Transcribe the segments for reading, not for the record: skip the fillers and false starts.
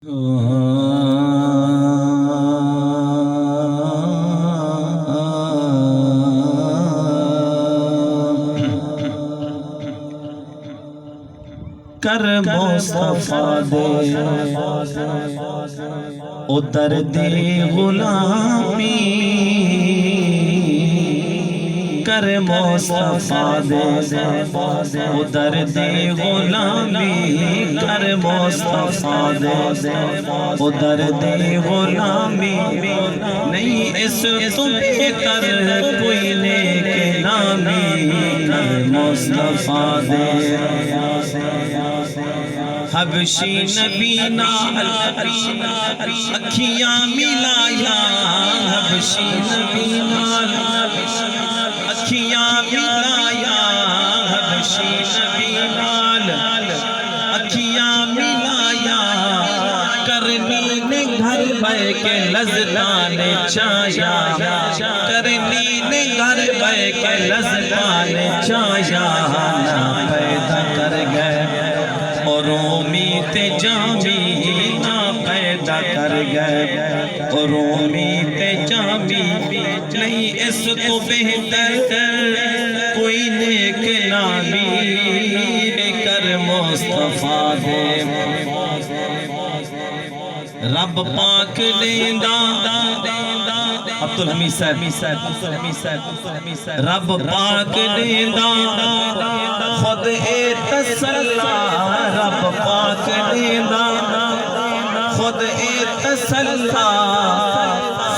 کر مصطفیٰ دے او درد غلامی، کر مصطفیٰ دے او درد غلامی، کر مصطفیٰ دے او درد غلامی، نہیں اس تو بہتر کوئی نیک نامی، کر مصطفیٰ دے حبشی نبی نال اکھیاں ملایا، حبشی نبی نال اکھیاں ملایا، حبشی نبی نال اکھیاں ملایا، کرنی نے گھر بے کے لذتان چایا، کرنی نے گھر بے کے لذتان چایا، نہ پیدا کر گئے اور رومی تے جامی، نہ پیدا کر گئے اور رومی تے جامی، نہیں اس کو بہتر کوئی نیک نامی، کر مصطفیٰ دے رب پاک لیندہ عبدالحمید صاحب، رب پاک لیندہ خود اے تسلا، رب پاک لیندہ خود اے تسلا،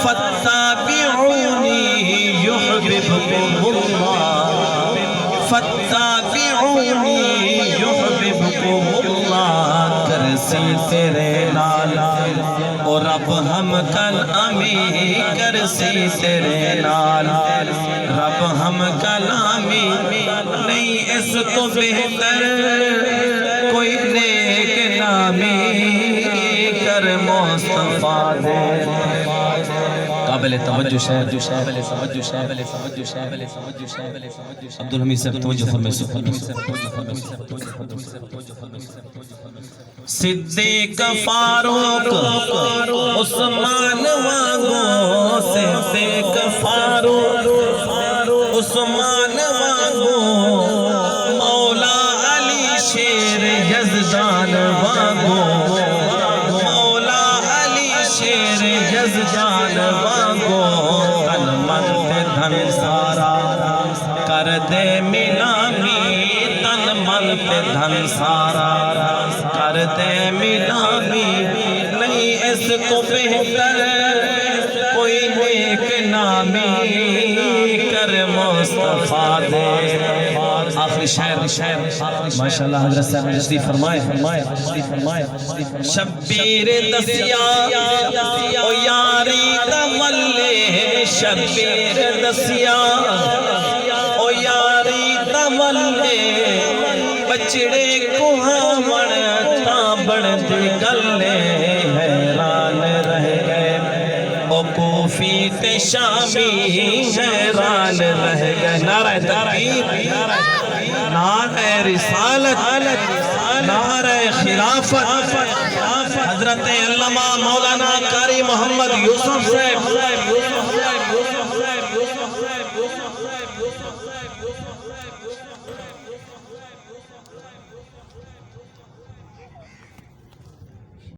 فاتبعونی یحببکم اللہ، فاتبعونی یحببکم اللہ، کرسی تیرے نالا اور رب ہم کلامی، کرسی تیرے نالا رب ہم کلامی، نہیں اس تو بہتر کوئی نیک نامی، کر مصطفیٰ دے قابل توجہ شہر عبدالحمید صاحب توجہ فرمائے، صدیق فاروق عثمان وانگو، صدیق فاروق عثمان وانگو، مولا علی شیر یزدان وانگو، مولا علی شیر یزدان وانگو، تن من تے دھن سارا کر دے ملامی، تن من تے دھن سارا کر دے ملامی، نہیں اس کو بہتر کوئی نیک نامی، کر مصطفیٰ دے آخری شاعر ماشاءاللہ حضرت صاحب تشریف فرمائے، شبیر دسیا او یاری دا ملے، شبیر دسیا او یاری دا ملے، بچڑے کوہاں مڑتا بڑھتے گلے، حیران رہ گئے او کوفی تے شامی، حیران رہ گئے، نعرہ تکبیر، نعرہ رسالت، نعرہ خلافت، حضرت علامہ مولانا قاری محمد یوسف صاحب